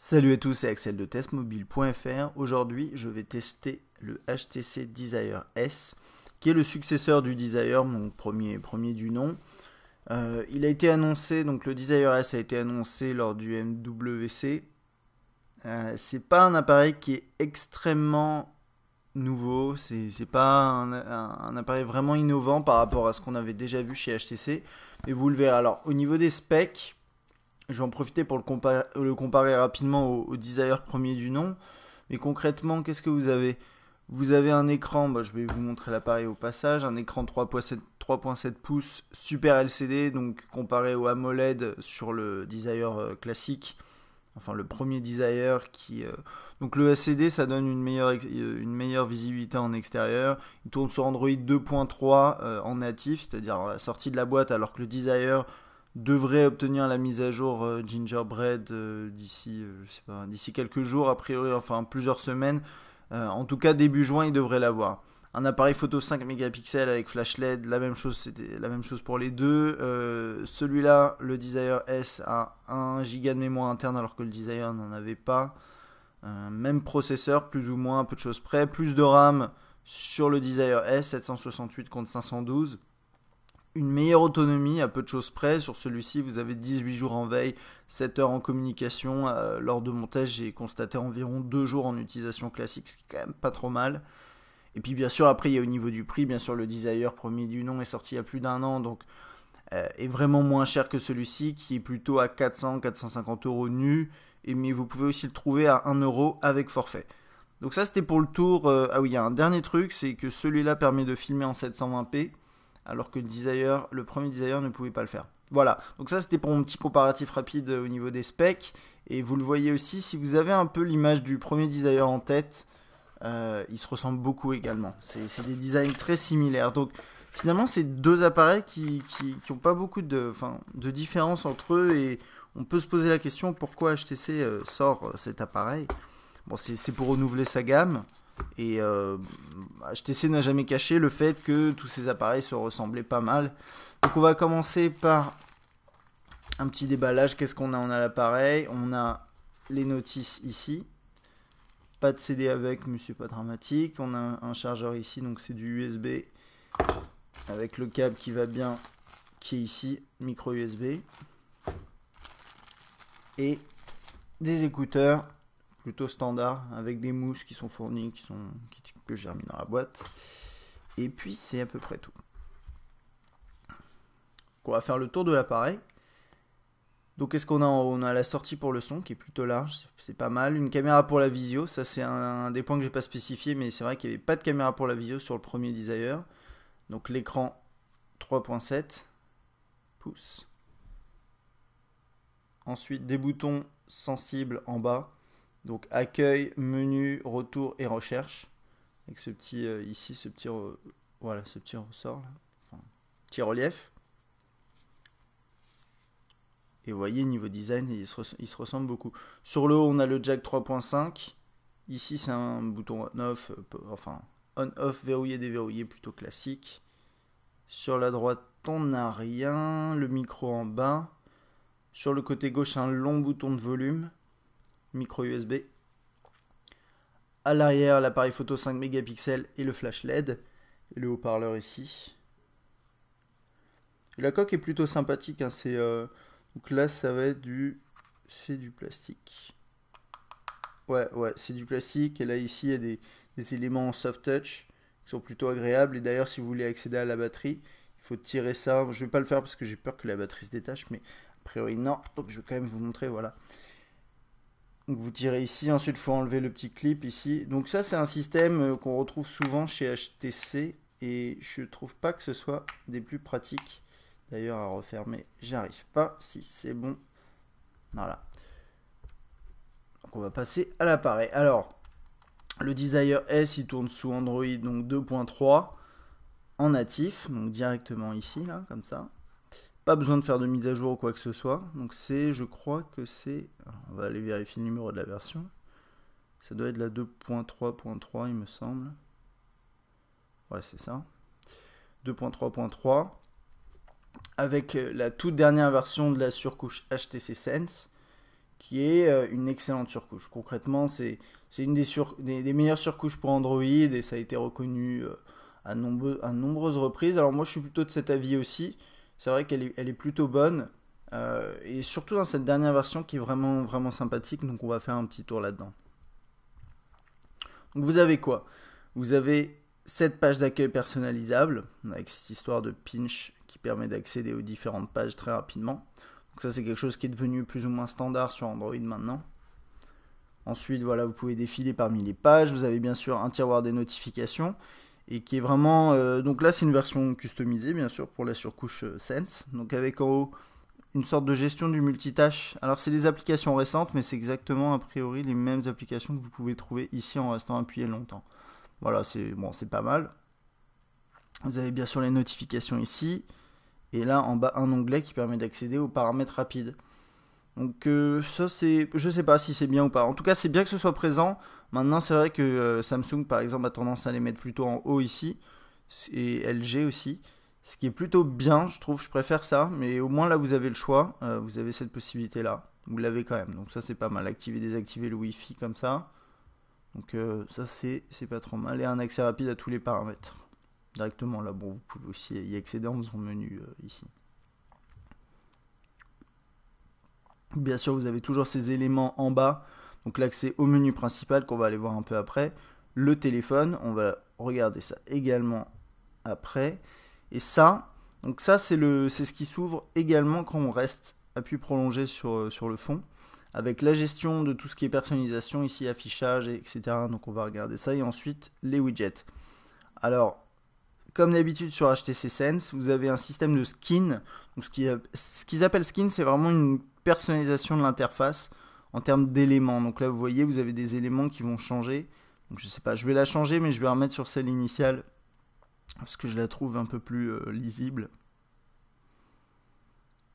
Salut à tous, c'est Axel de testmobile.fr. Aujourd'hui, je vais tester le HTC Desire S, qui est le successeur du Desire, mon premier du nom. Il a été annoncé, donc le Desire S a été annoncé lors du MWC. C'est pas un appareil qui est extrêmement nouveau, c'est pas un appareil vraiment innovant par rapport à ce qu'on avait déjà vu chez HTC, mais vous le verrez. Alors, au niveau des specs, je vais en profiter pour le comparer rapidement au Desire premier du nom. Mais concrètement, qu'est-ce que vous avez? Vous avez un écran, je vais vous montrer l'appareil au passage, un écran 3.7 pouces Super LCD, donc comparé au AMOLED sur le Desire classique, enfin le premier Desire donc le LCD, ça donne une meilleure visibilité en extérieur. Il tourne sur Android 2.3 en natif, c'est-à-dire sorti de la boîte, alors que le Desire devrait obtenir la mise à jour Gingerbread je sais pas, d'ici quelques jours, a priori, enfin plusieurs semaines. En tout cas, début juin, il devrait l'avoir. Un appareil photo 5 mégapixels avec flash LED, la même chose, c'était la même chose pour les deux. Celui-là, le Desire S, a 1 Go de mémoire interne alors que le Desire n'en avait pas. Même processeur, plus ou moins, un peu de choses près. Plus de RAM sur le Desire S, 768 contre 512. Une meilleure autonomie à peu de choses près. Sur celui-ci, vous avez 18 jours en veille, 7 heures en communication. Lors de montage, j'ai constaté environ 2 jours en utilisation classique, ce qui est quand même pas trop mal. Et puis bien sûr, après, il y a au niveau du prix, bien sûr, le Desire premier du nom est sorti il y a plus d'un an, donc est vraiment moins cher que celui-ci, qui est plutôt à 400-450 euros nu. Mais vous pouvez aussi le trouver à 1 euro avec forfait. Donc ça, c'était pour le tour. Ah oui, il y a un dernier truc, c'est que celui-là permet de filmer en 720p, alors que le premier Desire ne pouvait pas le faire. Voilà, donc ça c'était pour mon petit comparatif rapide au niveau des specs. Et vous le voyez aussi, si vous avez un peu l'image du premier Desire en tête, ils se ressemblent beaucoup également. C'est des designs très similaires. Donc finalement, c'est deux appareils qui ont pas beaucoup de différence entre eux. Et on peut se poser la question pourquoi HTC sort cet appareil. Bon, c'est pour renouveler sa gamme. Et HTC n'a jamais caché le fait que tous ces appareils se ressemblaient pas mal. Donc on va commencer par un petit déballage. Qu'est-ce qu'on a? On a l'appareil, on a les notices ici. Pas de CD avec, mais c'est pas dramatique. On a un chargeur ici, donc c'est du USB avec le câble qui va bien, qui est ici, micro USB. Et des écouteurs plutôt standard avec des mousses qui sont fournies, que j'ai remis dans la boîte. Et puis c'est à peu près tout. On va faire le tour de l'appareil. Donc qu'est-ce qu'on a en haut? On a la sortie pour le son qui est plutôt large, c'est pas mal. Une caméra pour la visio, ça c'est un des points que j'ai pas spécifié, mais c'est vrai qu'il n'y avait pas de caméra pour la visio sur le premier Desire. Donc l'écran 3.7 pouces. Ensuite des boutons sensibles en bas. Donc accueil, menu, retour et recherche. Avec ce petit ici, voilà, ce petit ressort là. Enfin, petit relief. Et vous voyez, niveau design, il se ressemble beaucoup. Sur le haut, on a le jack 3.5. Ici, c'est un bouton on-off, enfin on-off verrouillé, déverrouillé, plutôt classique. Sur la droite, on n'a rien. Le micro en bas. Sur le côté gauche, un long bouton de volume. Micro USB. À l'arrière, l'appareil photo 5 mégapixels et le flash LED. Et le haut-parleur ici. Et la coque est plutôt sympathique. Hein, donc là, ça va être c'est du plastique. Ouais, c'est du plastique. Et là, ici, il y a des éléments en soft touch qui sont plutôt agréables. Et d'ailleurs, si vous voulez accéder à la batterie, il faut tirer ça. Je vais pas le faire parce que j'ai peur que la batterie se détache, mais a priori, non. Donc, je vais quand même vous montrer. Voilà. Donc, vous tirez ici. Ensuite, il faut enlever le petit clip ici. Donc, ça, c'est un système qu'on retrouve souvent chez HTC. Et je trouve pas que ce soit des plus pratiques. D'ailleurs, à refermer, j'arrive pas. Si c'est bon. Voilà. Donc, on va passer à l'appareil. Alors. Le Desire S, il tourne sous Android donc 2.3 en natif, donc directement ici, là, comme ça. Pas besoin de faire de mise à jour ou quoi que ce soit. Donc je crois que c'est... On va aller vérifier le numéro de la version. Ça doit être la 2.3.3, il me semble. Ouais, c'est ça. 2.3.3. Avec la toute dernière version de la surcouche HTC Sense, qui est une excellente surcouche. Concrètement, c'est une des meilleures surcouches pour Android et ça a été reconnu à nombreuses reprises. Alors moi, je suis plutôt de cet avis aussi. C'est vrai elle est plutôt bonne. Et surtout dans cette dernière version qui est vraiment, vraiment sympathique. Donc on va faire un petit tour là-dedans. Donc vous avez quoi? Vous avez cette page d'accueil personnalisable avec cette histoire de pinch qui permet d'accéder aux différentes pages très rapidement. Donc ça c'est quelque chose qui est devenu plus ou moins standard sur Android maintenant. Ensuite voilà, vous pouvez défiler parmi les pages. Vous avez bien sûr un tiroir des notifications et qui est vraiment... donc là c'est une version customisée bien sûr pour la surcouche Sense. Donc avec en haut une sorte de gestion du multitâche. Alors c'est des applications récentes mais c'est exactement a priori les mêmes applications que vous pouvez trouver ici en restant appuyé longtemps. Voilà, c'est bon, c'est pas mal. Vous avez bien sûr les notifications ici. Et là, en bas, un onglet qui permet d'accéder aux paramètres rapides. Donc ça, c'est... Je sais pas si c'est bien ou pas. En tout cas, c'est bien que ce soit présent. Maintenant, c'est vrai que Samsung, par exemple, a tendance à les mettre plutôt en haut ici. Et LG aussi. Ce qui est plutôt bien, je trouve. Je préfère ça. Mais au moins, là, vous avez le choix. Vous avez cette possibilité-là. Vous l'avez quand même. Donc ça, c'est pas mal. Activer, désactiver le Wi-Fi comme ça. Donc ça c'est pas trop mal. Et un accès rapide à tous les paramètres. Directement là, bon, vous pouvez aussi y accéder en faisant menu ici. Bien sûr, vous avez toujours ces éléments en bas. Donc l'accès au menu principal qu'on va aller voir un peu après. Le téléphone, on va regarder ça également après. Et ça, donc ça c'est ce qui s'ouvre également quand on reste appui prolongé sur le fond. Avec la gestion de tout ce qui est personnalisation, ici affichage, etc. Donc on va regarder ça. Et ensuite, les widgets. Alors, comme d'habitude sur HTC Sense, vous avez un système de skin. Donc ce qu'ils appellent skin, c'est vraiment une personnalisation de l'interface en termes d'éléments. Donc là, vous voyez, vous avez des éléments qui vont changer. Donc je sais pas, je vais la changer, mais je vais remettre sur celle initiale. Parce que je la trouve un peu plus lisible.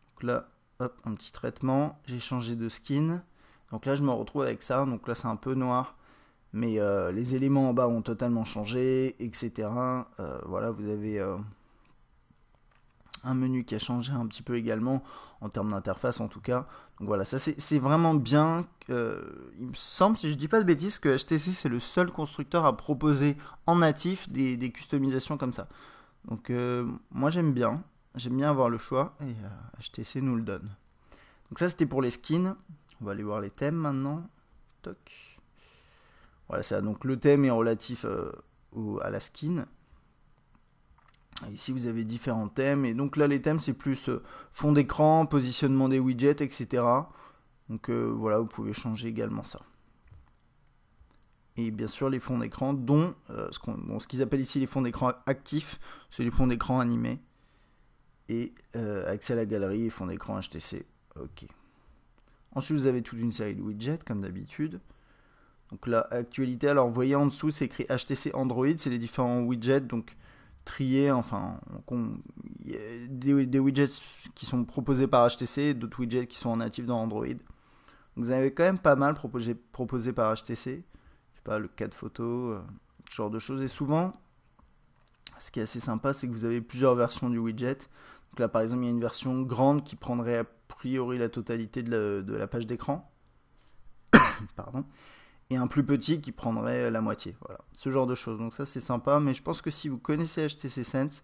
Donc là, hop, un petit traitement, j'ai changé de skin, donc là je me retrouve avec ça, donc là c'est un peu noir, mais les éléments en bas ont totalement changé, etc. Voilà, vous avez un menu qui a changé un petit peu également, en termes d'interface en tout cas, donc voilà, ça c'est vraiment bien, il me semble, si je dis pas de bêtises, que HTC c'est le seul constructeur à proposer en natif des customisations comme ça, donc moi j'aime bien avoir le choix, et HTC nous le donne. Donc ça c'était pour les skins. On va aller voir les thèmes maintenant. Toc. Voilà, ça. Donc le thème est relatif à la skin. Et ici vous avez différents thèmes. Et donc là les thèmes c'est plus fond d'écran, positionnement des widgets, etc. Donc voilà, vous pouvez changer également ça. Et bien sûr les fonds d'écran, dont ce qu'ils appellent ici les fonds d'écran actifs, c'est les fonds d'écran animés. Et accès à la galerie et fond d'écran HTC. Ok. Ensuite, vous avez toute une série de widgets, comme d'habitude. Donc là, actualité, alors vous voyez en dessous, c'est écrit HTC Android, c'est les différents widgets, donc triés, enfin, il y a des widgets qui sont proposés par HTC et d'autres widgets qui sont en natif dans Android. Donc vous avez quand même pas mal proposé par HTC. Je sais pas, le cas de photo, ce genre de choses. Et souvent, ce qui est assez sympa, c'est que vous avez plusieurs versions du widget. Donc là, par exemple, il y a une version grande qui prendrait a priori la totalité de la page d'écran. Pardon. Et un plus petit qui prendrait la moitié. Voilà, ce genre de choses. Donc ça, c'est sympa. Mais je pense que si vous connaissez HTC Sense,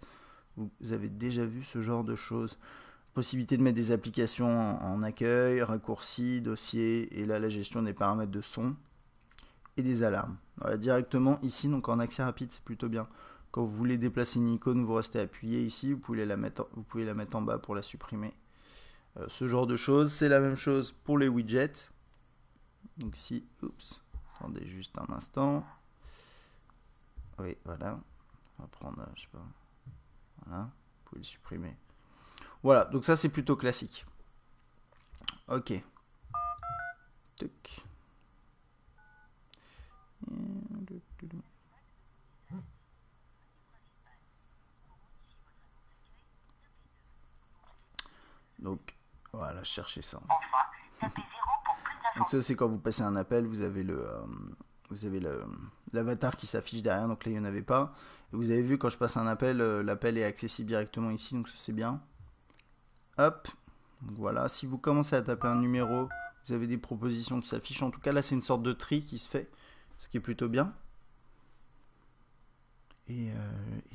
vous avez déjà vu ce genre de choses. Possibilité de mettre des applications en accueil, raccourcis, dossiers, et là, la gestion des paramètres de son et des alarmes. Voilà, directement ici, donc en accès rapide, c'est plutôt bien. Quand vous voulez déplacer une icône, vous restez appuyé ici, vous pouvez la mettre en bas pour la supprimer. Ce genre de choses. C'est la même chose pour les widgets. Donc ici, oups, attendez juste un instant. Oui, voilà. On va prendre, je sais pas. Voilà, vous pouvez le supprimer. Voilà, donc ça c'est plutôt classique. Ok. Tuc. Donc, voilà, cherchez ça. Donc ça c'est quand vous passez un appel, vous avez l'avatar qui s'affiche derrière, donc là il n'y en avait pas. Et vous avez vu quand je passe un appel, l'appel est accessible directement ici, donc ça c'est bien. Hop, donc voilà, si vous commencez à taper un numéro, vous avez des propositions qui s'affichent. En tout cas, là, c'est une sorte de tri qui se fait, ce qui est plutôt bien. Et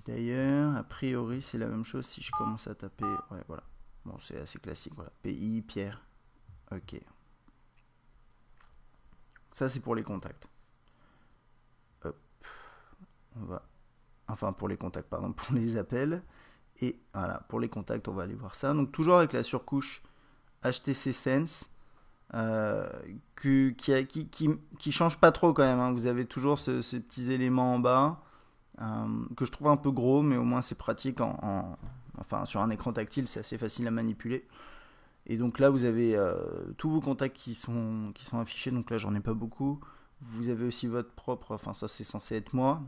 d'ailleurs, a priori, c'est la même chose si je commence à taper. Ouais, voilà. Bon, c'est assez classique. Voilà. PI, Pierre. Ok. Ça, c'est pour les contacts. Hop. On va. Enfin, pour les contacts, pardon, pour les appels. Et voilà, pour les contacts, on va aller voir ça. Donc, toujours avec la surcouche HTC Sense. Qui change pas trop quand même, hein. Vous avez toujours ces petits éléments en bas que je trouve un peu gros, mais au moins c'est pratique enfin sur un écran tactile, c'est assez facile à manipuler. Et donc là vous avez tous vos contacts qui sont affichés. Donc là j'en ai pas beaucoup. Vous avez aussi votre propre, enfin ça c'est censé être moi,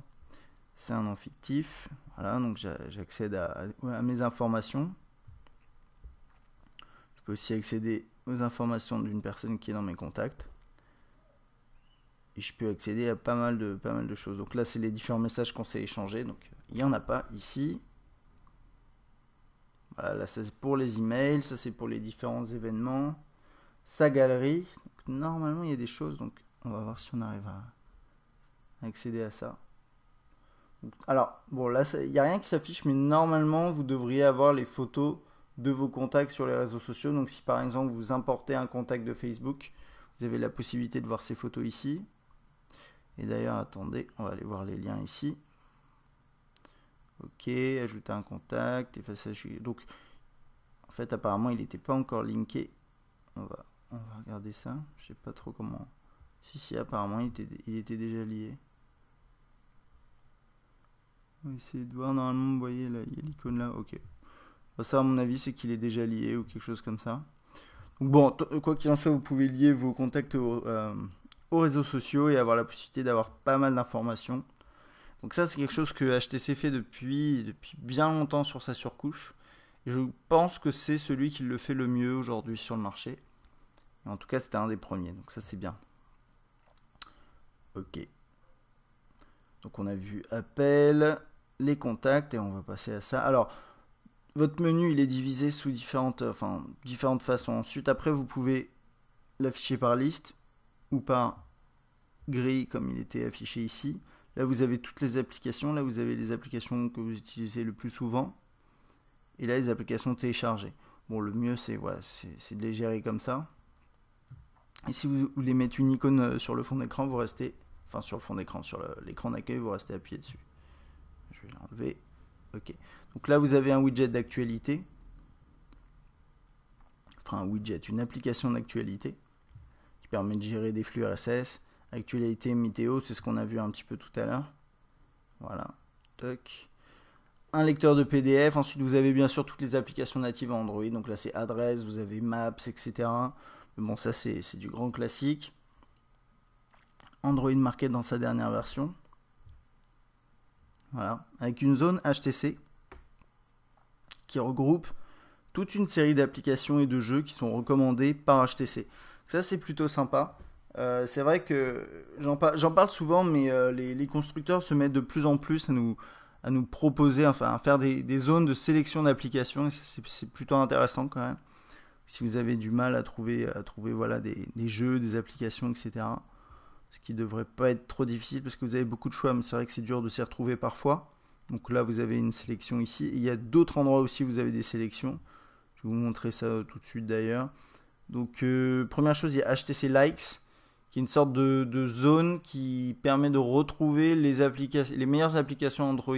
c'est un nom fictif. Voilà, donc j'accède à mes informations. Je peux aussi accéder aux informations d'une personne qui est dans mes contacts. Et je peux accéder à pas mal de choses. Donc là, c'est les différents messages qu'on s'est échangés. Donc il n'y en a pas ici. Voilà, là, ça c'est pour les emails. Ça, c'est pour les différents événements. Sa galerie. Donc, normalement, il y a des choses. Donc on va voir si on arrive à accéder à ça. Donc, alors, bon, là, il n'y a rien qui s'affiche. Mais normalement, vous devriez avoir les photos de vos contacts sur les réseaux sociaux. Donc si par exemple, vous importez un contact de Facebook, vous avez la possibilité de voir ces photos ici. Et d'ailleurs, attendez, on va aller voir les liens ici. Ok, ajouter un contact, effacer. Donc, en fait, apparemment, il n'était pas encore linké. On va regarder ça. Je sais pas trop comment. Si, apparemment, il était déjà lié. On va essayer de voir. Normalement, vous voyez, là, il y a l'icône là. Ok. Ça, à mon avis, c'est qu'il est déjà lié ou quelque chose comme ça. Donc, bon, quoi qu'il en soit, vous pouvez lier vos contacts aux réseaux sociaux et avoir la possibilité d'avoir pas mal d'informations. Donc ça, c'est quelque chose que HTC fait depuis bien longtemps sur sa surcouche. Et je pense que c'est celui qui le fait le mieux aujourd'hui sur le marché. Et en tout cas, c'était un des premiers. Donc ça, c'est bien. Ok. Donc on a vu appel, les contacts, et on va passer à ça. Alors, votre menu, il est divisé sous différentes façons. Ensuite, après, vous pouvez l'afficher par liste ou par grille, comme il était affiché ici. Là, vous avez toutes les applications. Là, vous avez les applications que vous utilisez le plus souvent. Et là, les applications téléchargées. Bon, le mieux, c'est de les gérer comme ça. Et si vous voulez mettre une icône sur le fond d'écran, vous restez... Enfin, sur le fond d'écran, sur l'écran d'accueil, vous restez appuyé dessus. Je vais l'enlever. Ok. Donc là, vous avez un widget d'actualité. Enfin, un widget, une application d'actualité qui permet de gérer des flux RSS. Actualité, météo, c'est ce qu'on a vu un petit peu tout à l'heure. Voilà. Toc. Un lecteur de PDF. Ensuite, vous avez bien sûr toutes les applications natives Android. Donc là, c'est Adresse, vous avez Maps, etc. Mais bon, ça, c'est du grand classique. Android Market dans sa dernière version. Voilà. Avec une zone HTC qui regroupe toute une série d'applications et de jeux qui sont recommandés par HTC. Ça, c'est plutôt sympa. C'est vrai que j'en parle souvent, mais les constructeurs se mettent de plus en plus à nous proposer, enfin à faire des zones de sélection d'applications, et c'est plutôt intéressant quand même. Si vous avez du mal à trouver voilà, des jeux, des applications, etc. Ce qui devrait pas être trop difficile parce que vous avez beaucoup de choix, mais c'est vrai que c'est dur de s'y retrouver parfois. Donc là, vous avez une sélection ici. Et il y a d'autres endroits aussi où vous avez des sélections. Je vais vous montrer ça tout de suite d'ailleurs. Donc, première chose, il y a HTC Likes, qui est une sorte de zone qui permet de retrouver les meilleures applications Android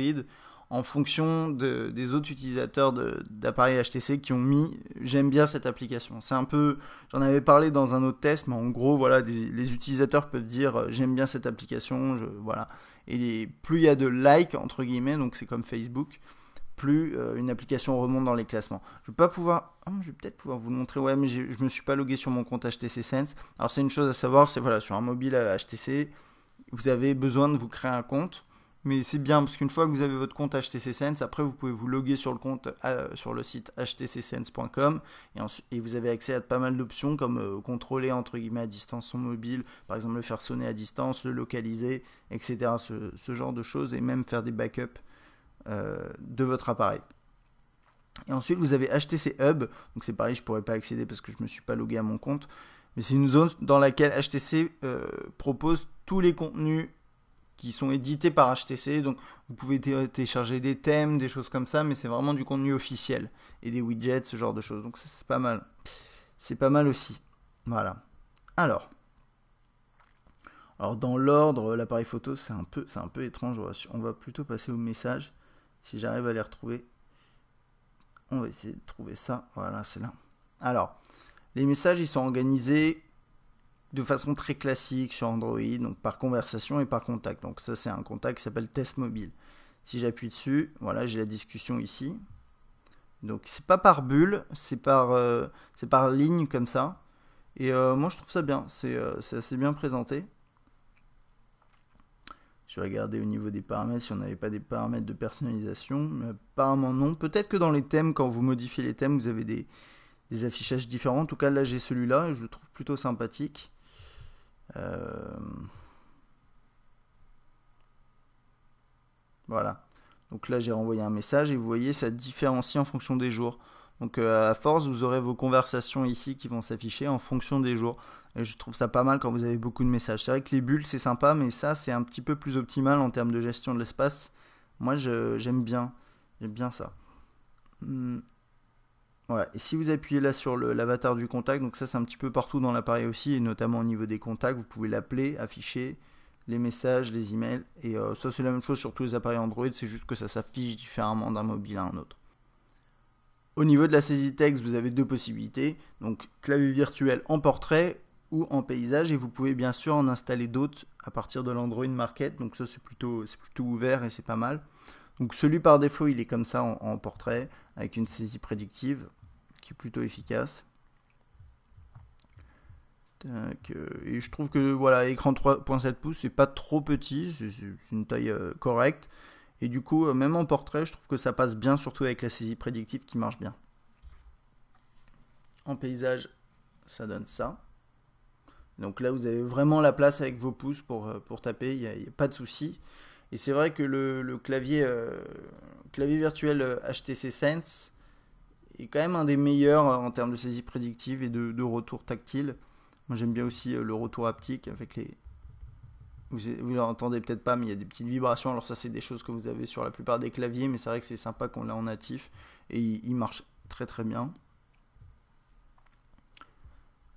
en fonction des autres utilisateurs d'appareils HTC qui ont mis j'aime bien cette application. C'est un peu, j'en avais parlé dans un autre test, mais en gros, voilà, les utilisateurs peuvent dire j'aime bien cette application, voilà. Et plus il y a de likes, entre guillemets, donc c'est comme Facebook, plus une application remonte dans les classements. Je vais peut-être pouvoir vous le montrer, ouais, mais je me suis pas logué sur mon compte HTC Sense. Alors c'est une chose à savoir, c'est voilà, sur un mobile HTC, vous avez besoin de vous créer un compte. Mais c'est bien parce qu'une fois que vous avez votre compte HTC Sense, après vous pouvez vous loguer sur le compte sur le site htcsense.com et vous avez accès à pas mal d'options comme contrôler entre guillemets à distance son mobile, par exemple le faire sonner à distance, le localiser, etc. Ce genre de choses et même faire des backups de votre appareil. Et ensuite vous avez HTC Hub, donc c'est pareil, je pourrais pas accéder parce que je me suis pas logué à mon compte. Mais c'est une zone dans laquelle HTC propose tous les contenus qui sont édités par HTC. Donc vous pouvez télécharger des thèmes, des choses comme ça, mais c'est vraiment du contenu officiel. Et des widgets, ce genre de choses. Donc ça, c'est pas mal. C'est pas mal aussi. Voilà. Alors dans l'ordre, l'appareil photo, c'est un peu étrange. On va plutôt passer aux messages. Si j'arrive à les retrouver, on va essayer de trouver ça. Voilà, c'est là. Alors, les messages, ils sont organisés de façon très classique sur Android, donc par conversation et par contact. Donc ça, c'est un contact qui s'appelle Test Mobile. Si j'appuie dessus, voilà, j'ai la discussion ici. Donc c'est pas par bulle, c'est par ligne comme ça. Et moi, je trouve ça bien. C'est assez bien présenté. Je vais regarder au niveau des paramètres si on n'avait pas des paramètres de personnalisation. Mais apparemment non. Peut-être que dans les thèmes, quand vous modifiez les thèmes, vous avez des affichages différents. En tout cas, là, j'ai celui-là et je le trouve plutôt sympathique. Voilà. Donc là, j'ai renvoyé un message et vous voyez, ça différencie en fonction des jours. Donc à force, vous aurez vos conversations ici qui vont s'afficher en fonction des jours. Et je trouve ça pas mal quand vous avez beaucoup de messages. C'est vrai que les bulles, c'est sympa, mais ça, c'est un petit peu plus optimal en termes de gestion de l'espace. Moi, j'aime bien. J'aime bien ça. Voilà. Et si vous appuyez là sur l'avatar du contact, donc ça, c'est un petit peu partout dans l'appareil aussi, et notamment au niveau des contacts, vous pouvez l'appeler, afficher les messages, les emails. Et ça, c'est la même chose sur tous les appareils Android, c'est juste que ça s'affiche différemment d'un mobile à un autre. Au niveau de la saisie texte, vous avez deux possibilités. Donc clavier virtuel en portrait ou en paysage. Et vous pouvez bien sûr en installer d'autres à partir de l'Android Market. Donc ça, c'est plutôt ouvert et c'est pas mal. Donc celui par défaut, il est comme ça en portrait, avec une saisie prédictive qui est plutôt efficace. Et je trouve que voilà, écran 3.7 pouces, c'est pas trop petit, c'est une taille correcte. Et du coup, même en portrait, je trouve que ça passe bien, surtout avec la saisie prédictive qui marche bien. En paysage, ça donne ça. Donc là, vous avez vraiment la place avec vos pouces pour taper, il n'y a pas de souci. Et c'est vrai que le clavier virtuel HTC Sense est quand même un des meilleurs en termes de saisie prédictive et de retour tactile. Moi, j'aime bien aussi le retour haptique avec les... Vous l'entendez peut-être pas, mais il y a des petites vibrations. Alors ça, c'est des choses que vous avez sur la plupart des claviers, mais c'est vrai que c'est sympa qu'on l'a en natif. Et il marche très très bien.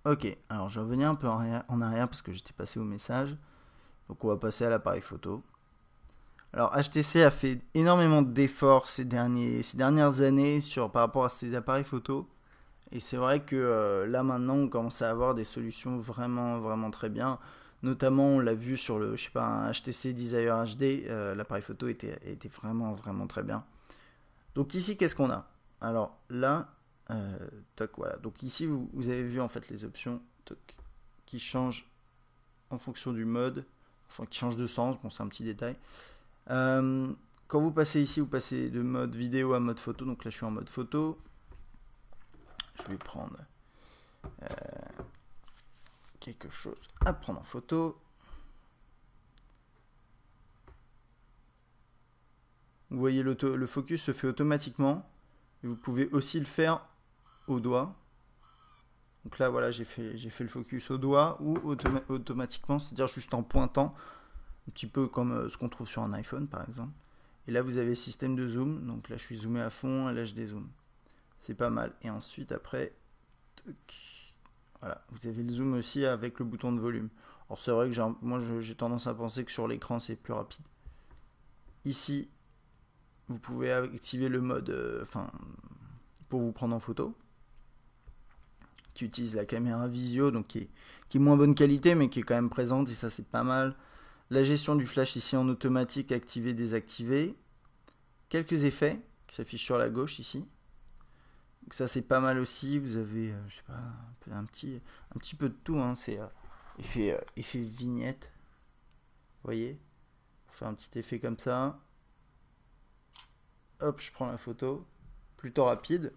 Ok, alors je vais revenir un peu en arrière parce que j'étais passé au message. Donc on va passer à l'appareil photo. Alors HTC a fait énormément d'efforts ces dernières années par rapport à ses appareils photo. Et c'est vrai que là maintenant on commence à avoir des solutions vraiment vraiment très bien. Notamment on l'a vu sur le, je sais pas, un HTC Desire HD, l'appareil photo était vraiment vraiment très bien. Donc ici qu'est-ce qu'on a? Alors là, toc, voilà. Donc ici vous avez vu en fait les options toc, qui changent en fonction du mode, enfin qui changent de sens, bon c'est un petit détail. Quand vous passez ici, vous passez de mode vidéo à mode photo. Donc là, je suis en mode photo. Je vais prendre quelque chose à prendre en photo. Vous voyez, le focus se fait automatiquement. Et vous pouvez aussi le faire au doigt. Donc là, voilà, j'ai fait le focus au doigt ou automatiquement, c'est-à-dire juste en pointant. Un petit peu comme ce qu'on trouve sur un iPhone, par exemple. Et là, vous avez le système de zoom. Donc là, je suis zoomé à fond et là, je dézoome. C'est pas mal. Et ensuite, après, voilà, vous avez le zoom aussi avec le bouton de volume. Alors, c'est vrai que moi, j'ai tendance à penser que sur l'écran, c'est plus rapide. Ici, vous pouvez activer le mode pour vous prendre en photo, qui utilise la caméra visio, donc qui est moins bonne qualité, mais qui est quand même présente, et ça, c'est pas mal. La gestion du flash ici en automatique, activé, désactivé. Quelques effets qui s'affichent sur la gauche ici. Donc ça c'est pas mal aussi. Vous avez, je sais pas, un petit peu de tout. Hein. C'est effet vignette. Vous voyez, pour faire un petit effet comme ça. Hop, je prends la photo. Plutôt rapide.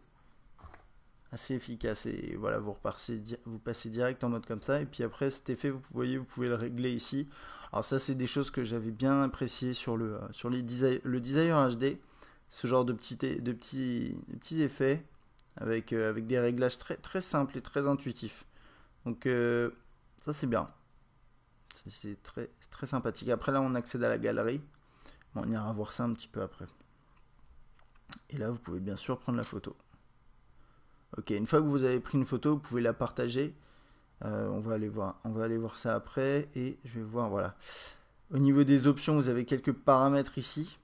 Assez efficace. Et voilà, vous passez direct en mode comme ça. Et puis après cet effet, vous voyez, vous pouvez le régler ici. Alors ça c'est des choses que j'avais bien appréciées sur le Desire HD. Ce genre de petits effets avec des réglages très, très simples et très intuitifs. Donc ça c'est bien. C'est très sympathique. Après là on accède à la galerie. Bon, on ira voir ça un petit peu après. Et là vous pouvez bien sûr prendre la photo. Ok, une fois que vous avez pris une photo, vous pouvez la partager. On va aller voir ça après. Et je vais voir, voilà. Au niveau des options, vous avez quelques paramètres ici.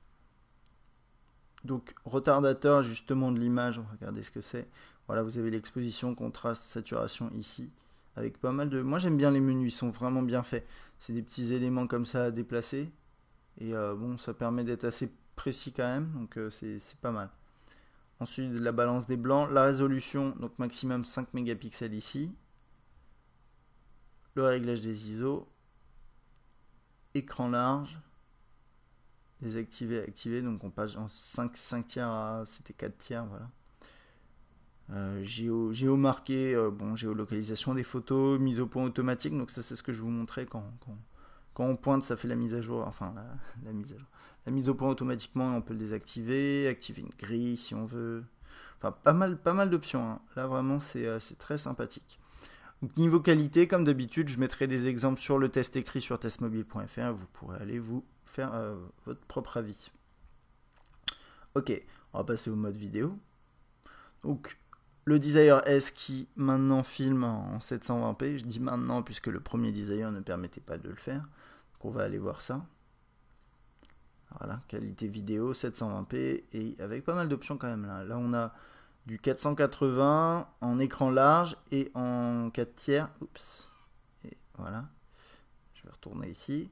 Donc retardateur justement de l'image, on va regarder ce que c'est. Voilà, vous avez l'exposition, contraste, saturation ici. Avec pas mal de... Moi j'aime bien les menus, ils sont vraiment bien faits. C'est des petits éléments comme ça à déplacer. Et bon, ça permet d'être assez précis quand même, donc c'est pas mal. Ensuite, la balance des blancs, la résolution, donc maximum 5 mégapixels ici. Le réglage des ISO. Écran large. Désactiver, activer, donc on passe en 5 tiers à... C'était 4 tiers, voilà. Géo marqué, bon, géolocalisation des photos, mise au point automatique, donc ça c'est ce que je vous montrais quand on pointe, ça fait la mise à jour, enfin la mise à jour. La mise au point automatiquement, on peut le désactiver, activer une grille si on veut. Enfin, pas mal d'options, hein. Là vraiment c'est très sympathique. Donc niveau qualité, comme d'habitude, je mettrai des exemples sur le test écrit sur testmobile.fr, vous pourrez aller vous faire votre propre avis. Ok, on va passer au mode vidéo. Donc le Desire S qui maintenant filme en 720p, je dis maintenant puisque le premier Desire ne permettait pas de le faire. Donc on va aller voir ça. Voilà, qualité vidéo 720p et avec pas mal d'options quand même là. Là on a du 480 en écran large et en 4 tiers. Oups. Et voilà. Je vais retourner ici.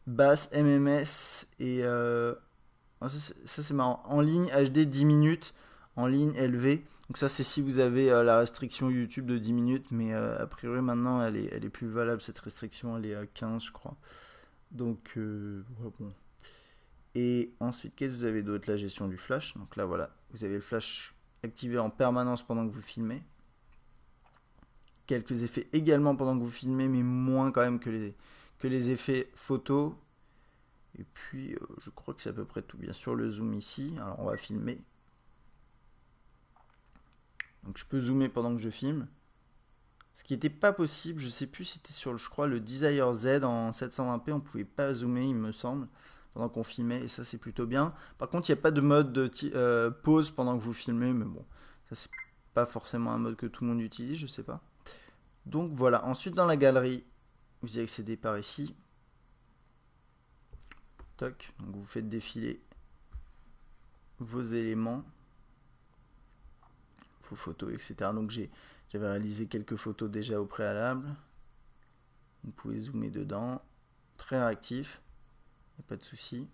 Basse, MMS et ça c'est marrant. En ligne HD 10 minutes, en ligne élevé. Donc ça c'est si vous avez la restriction YouTube de 10 minutes, mais a priori maintenant elle est plus valable cette restriction, elle est à 15 je crois. Donc ouais, bon. Et ensuite qu'est-ce que vous avez d'autre? La gestion du flash. Donc là voilà, vous avez le flash activé en permanence pendant que vous filmez. Quelques effets également pendant que vous filmez, mais moins quand même que les effets photos. Et puis je crois que c'est à peu près tout. Bien sûr le zoom ici, alors on va filmer. Donc je peux zoomer pendant que je filme. Ce qui n'était pas possible, je sais plus si c'était sur, je crois, le Desire Z en 720p, on pouvait pas zoomer, il me semble, pendant qu'on filmait, et ça c'est plutôt bien. Par contre, il n'y a pas de mode de pause pendant que vous filmez, mais bon, ça c'est pas forcément un mode que tout le monde utilise, je sais pas. Donc voilà, ensuite dans la galerie, vous y accédez par ici. Toc, donc vous faites défiler vos éléments, vos photos, etc. Donc j'avais réalisé quelques photos déjà au préalable. Vous pouvez zoomer dedans. Très réactif. Il n'y a pas de souci.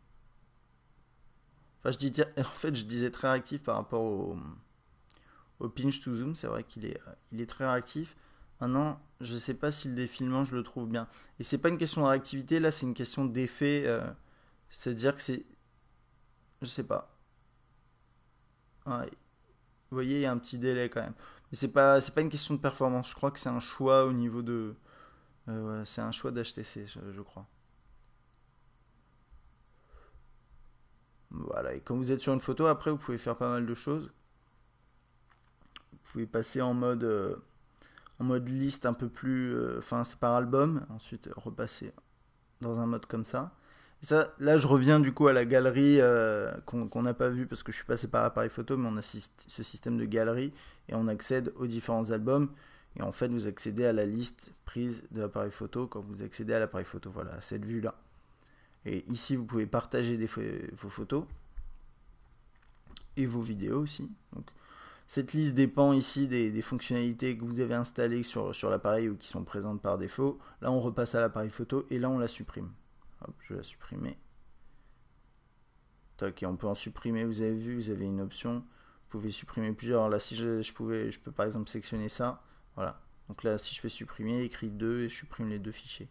Enfin, en fait, je disais très réactif par rapport au pinch to zoom. C'est vrai qu'il est très réactif. Maintenant, je ne sais pas si le défilement, je le trouve bien. Et c'est pas une question de réactivité, là, c'est une question d'effet. C'est-à-dire que c'est... Je sais pas. Ouais. Vous voyez, il y a un petit délai quand même. Mais c'est pas une question de performance. Je crois que c'est un choix au niveau de... ouais, c'est un choix d'HTC, je crois. Voilà, et quand vous êtes sur une photo, après, vous pouvez faire pas mal de choses. Vous pouvez passer en mode liste un peu plus... Enfin, c'est par album. Ensuite, repasser dans un mode comme ça. Et ça, là, je reviens du coup à la galerie qu'on n'a pas vu parce que je suis passé par l'appareil photo, mais on a ce système de galerie et on accède aux différents albums. Et en fait, vous accédez à la liste prise de l'appareil photo quand vous accédez à l'appareil photo. Voilà, à cette vue-là. Et ici, vous pouvez partager vos photos et vos vidéos aussi. Donc, cette liste dépend ici des fonctionnalités que vous avez installées sur l'appareil ou qui sont présentes par défaut. Là, on repasse à l'appareil photo et là, on la supprime. Hop, je vais la supprimer. Tac, et on peut en supprimer, vous avez vu, vous avez une option. Vous pouvez supprimer plusieurs. Alors là, si je peux par exemple sélectionner ça. Voilà. Donc là, si je fais supprimer, écrit 2 et je supprime les deux fichiers.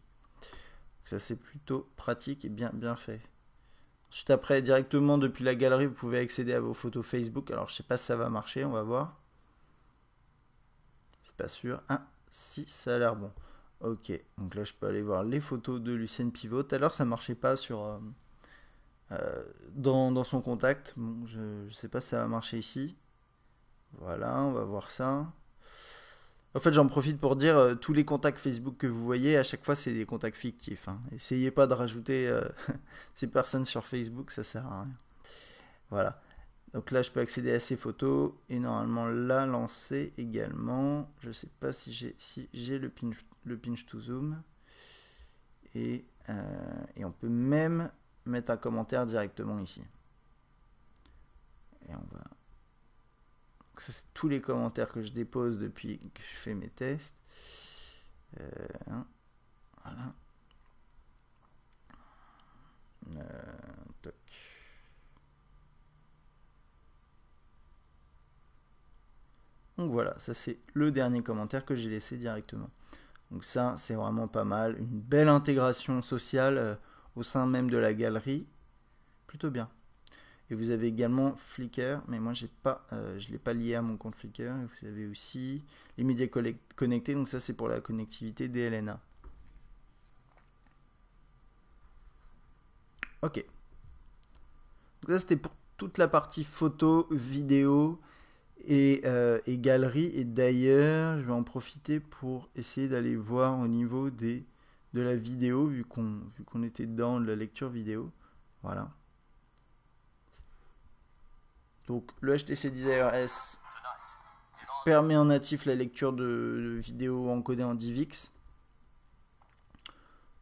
Ça, c'est plutôt pratique et bien fait. Ensuite, après, directement depuis la galerie, vous pouvez accéder à vos photos Facebook. Alors, je sais pas si ça va marcher, on va voir. C'est pas sûr. Ah, si, ça a l'air bon. Ok, donc là, je peux aller voir les photos de Lucien Pivot. Tout à l'heure, ça marchait pas dans son contact. Bon, je sais pas si ça va marcher ici. Voilà, on va voir ça. En fait, j'en profite pour dire, tous les contacts Facebook que vous voyez, à chaque fois, c'est des contacts fictifs, hein. Essayez pas de rajouter ces personnes sur Facebook, ça sert à rien. Voilà. Donc là, je peux accéder à ces photos et normalement là, lancer également. Je sais pas si j'ai le pinch to zoom. Et on peut même mettre un commentaire directement ici. Et on va. Donc ça, c'est tous les commentaires que je dépose depuis que je fais mes tests. Voilà. Toc. Donc voilà, ça c'est le dernier commentaire que j'ai laissé directement. Donc ça, c'est vraiment pas mal. Une belle intégration sociale au sein même de la galerie. Plutôt bien. Et vous avez également Flickr, mais moi je ne l'ai pas lié à mon compte Flickr. Et vous avez aussi les médias connectés, donc ça c'est pour la connectivité DLNA. Ok. Donc ça c'était pour toute la partie photo, vidéo et galerie. Et d'ailleurs, je vais en profiter pour essayer d'aller voir au niveau de la vidéo, vu qu'on était dans la lecture vidéo. Voilà. Donc le HTC Desire S permet en natif la lecture de vidéos encodées en DivX.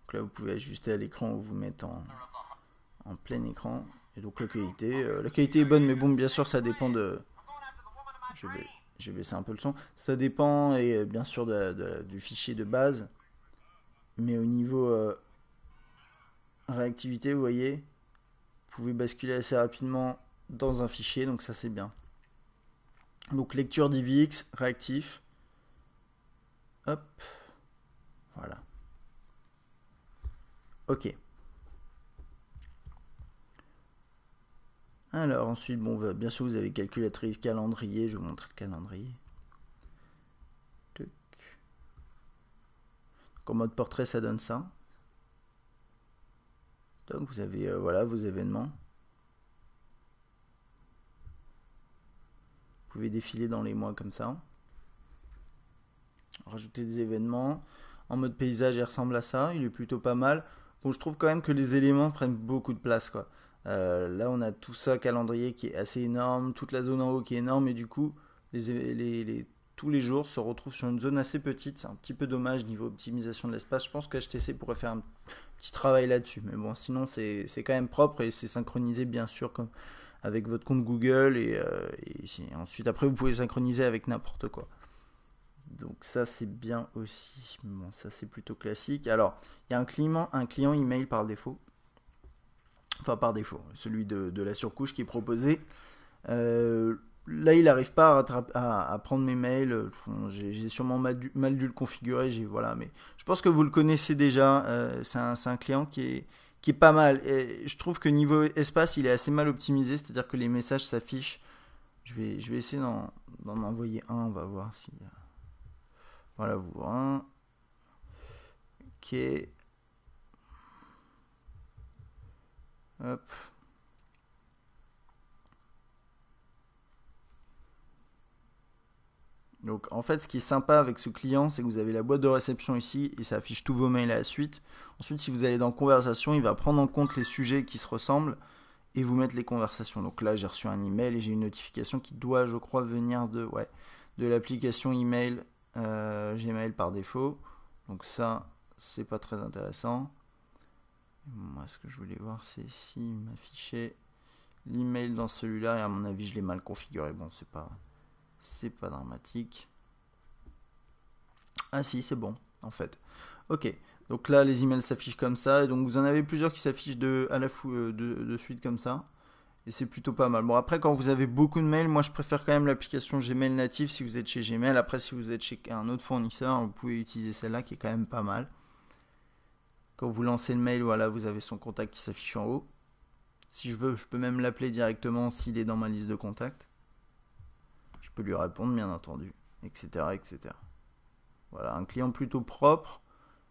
Donc là, vous pouvez ajuster à l'écran ou vous mettre en plein écran. Et donc la qualité est bonne, mais bon, bien sûr, ça dépend de. Je vais baisser un peu le son. Ça dépend, et bien sûr, du fichier de base. Mais au niveau réactivité, vous voyez, vous pouvez basculer assez rapidement dans un fichier, donc ça c'est bien. Donc lecture DivX, réactif. Hop. Voilà. Ok. Alors ensuite, bon, bien sûr, vous avez calculatrice, calendrier. Je vais vous montrer le calendrier. Donc, en mode portrait, ça donne ça. Donc vous avez voilà vos événements. Vous pouvez défiler dans les mois comme ça. Rajouter des événements. En mode paysage, il ressemble à ça. Il est plutôt pas mal. Bon, je trouve quand même que les éléments prennent beaucoup de place, quoi. Là, on a tout ça, calendrier qui est assez énorme, toute la zone en haut qui est énorme, et du coup, tous les jours se retrouvent sur une zone assez petite. C'est un petit peu dommage niveau optimisation de l'espace. Je pense que HTC pourrait faire un petit travail là-dessus. Mais bon, sinon, c'est quand même propre et c'est synchronisé, bien sûr, avec votre compte Google. Et ensuite, après, vous pouvez synchroniser avec n'importe quoi. Donc ça c'est bien aussi. Bon, ça c'est plutôt classique. Alors, il y a un client email par défaut. Enfin par défaut, celui de la surcouche qui est proposé. Là, il n'arrive pas à prendre mes mails. J'ai sûrement mal dû le configurer. Voilà, mais je pense que vous le connaissez déjà. C'est un client qui est pas mal. Et je trouve que niveau espace, il est assez mal optimisé. C'est-à-dire que les messages s'affichent. Je vais essayer d'en envoyer un. On va voir si. Voilà, vous voir. Ok. Hop. Donc en fait, ce qui est sympa avec ce client, c'est que vous avez la boîte de réception ici et ça affiche tous vos mails à la suite. Ensuite, si vous allez dans conversation, il va prendre en compte les sujets qui se ressemblent et vous mettre les conversations. Donc là, j'ai reçu un email et j'ai une notification qui doit, je crois, venir de l'application email Gmail par défaut. Donc ça, c'est pas très intéressant. Moi, ce que je voulais voir, c'est s'il m'affichait l'email dans celui-là et à mon avis, je l'ai mal configuré. Bon, c'est pas dramatique. Ah si, c'est bon, en fait. Ok, donc là, les emails s'affichent comme ça. Et donc, vous en avez plusieurs qui s'affichent de suite comme ça. Et c'est plutôt pas mal. Bon, après, quand vous avez beaucoup de mails, moi, je préfère quand même l'application Gmail native si vous êtes chez Gmail. Après, si vous êtes chez un autre fournisseur, vous pouvez utiliser celle-là qui est quand même pas mal. Quand vous lancez le mail, voilà, vous avez son contact qui s'affiche en haut. Si je veux, je peux même l'appeler directement s'il est dans ma liste de contacts. Je peux lui répondre, bien entendu, etc., etc. Voilà, un client plutôt propre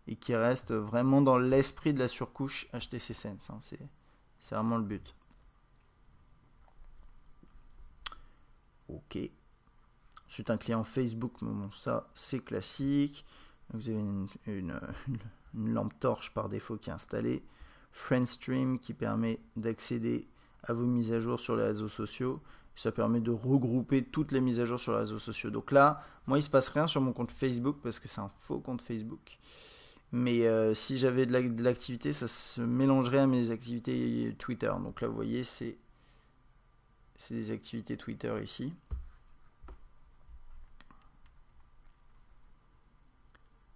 et qui reste vraiment dans l'esprit de la surcouche HTC Sense. Hein, c'est vraiment le but. Ok. Ensuite un client Facebook, bon ça c'est classique. Vous avez une lampe torche par défaut qui est installée. Friendstream qui permet d'accéder à vos mises à jour sur les réseaux sociaux. Ça permet de regrouper toutes les mises à jour sur les réseaux sociaux. Donc là, moi il ne se passe rien sur mon compte Facebook parce que c'est un faux compte Facebook. Mais si j'avais de l'activité, ça se mélangerait à mes activités Twitter. Donc là, vous voyez, c'est des activités Twitter ici.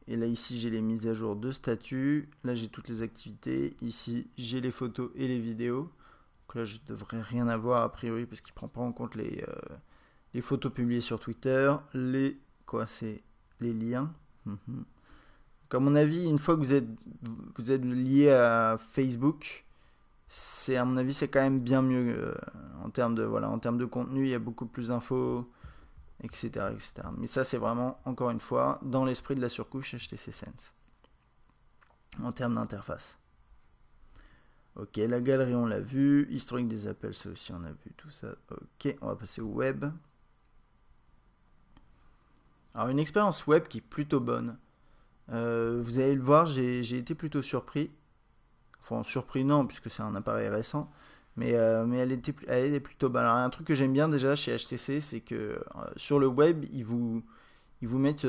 Et là, ici, j'ai les mises à jour de statut. Là, j'ai toutes les activités. Ici, j'ai les photos et les vidéos. Donc là, je ne devrais rien avoir a priori parce qu'il ne prend pas en compte les photos publiées sur Twitter. Les liens. À mon avis, une fois que vous êtes lié à Facebook, à mon avis, c'est quand même bien mieux en termes de contenu. Il y a beaucoup plus d'infos, etc., etc. Mais ça, c'est vraiment, encore une fois, dans l'esprit de la surcouche HTC Sense. En termes d'interface. Ok, la galerie, on l'a vu. Historique des appels, ça aussi, on a vu tout ça. Ok, on va passer au web. Alors, une expérience web qui est plutôt bonne. Vous allez le voir, j'ai été plutôt surpris. Enfin, surpris non, puisque c'est un appareil récent. Mais elle est plutôt bonne. Alors, un truc que j'aime bien déjà chez HTC, c'est que sur le web, ils vous mettent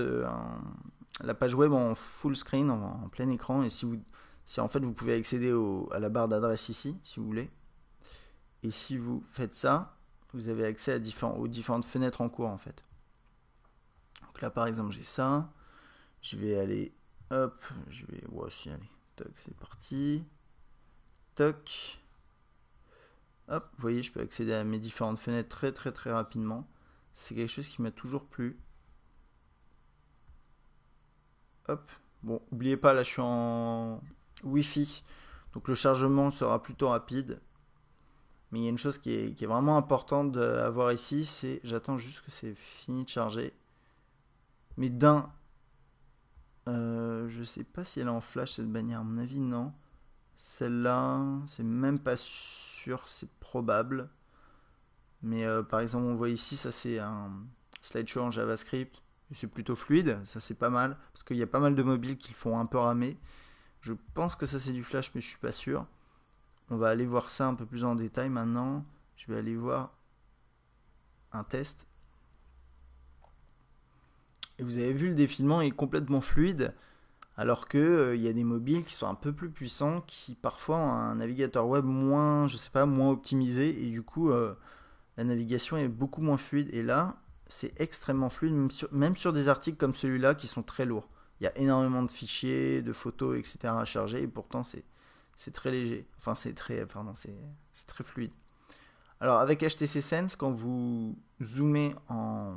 la page web en full screen, en plein écran. Et si en fait vous pouvez accéder à la barre d'adresse ici, si vous voulez. Et si vous faites ça, vous avez accès aux différentes fenêtres en cours en fait. Donc là par exemple j'ai ça. Je vais aller, hop, voici, allez, toc, c'est parti. Toc. Hop, vous voyez, je peux accéder à mes différentes fenêtres très très très rapidement. C'est quelque chose qui m'a toujours plu. Hop. Bon, n'oubliez pas, là je suis en Wi-Fi. Donc le chargement sera plutôt rapide. Mais il y a une chose qui est vraiment importante à voir ici, c'est j'attends juste que c'est fini de charger. Mais je sais pas si elle est en flash cette bannière, à mon avis non. Celle-là, c'est même pas sûr, c'est probable. Mais par exemple, on voit ici, ça c'est un slideshow en JavaScript. C'est plutôt fluide, ça c'est pas mal. Parce qu'il y a pas mal de mobiles qui le font un peu ramer. Je pense que ça c'est du flash, mais je suis pas sûr. On va aller voir ça un peu plus en détail maintenant. Je vais aller voir un test. Et vous avez vu, le défilement est complètement fluide. Alors que y a des mobiles qui sont un peu plus puissants, qui parfois ont un navigateur web moins, je sais pas, moins optimisé. Et du coup, la navigation est beaucoup moins fluide. Et là, c'est extrêmement fluide, même sur des articles comme celui-là qui sont très lourds. Il y a énormément de fichiers, de photos, etc. à charger. Et pourtant, c'est très léger. Enfin, c'est très fluide. Alors, avec HTC Sense, quand vous zoomez en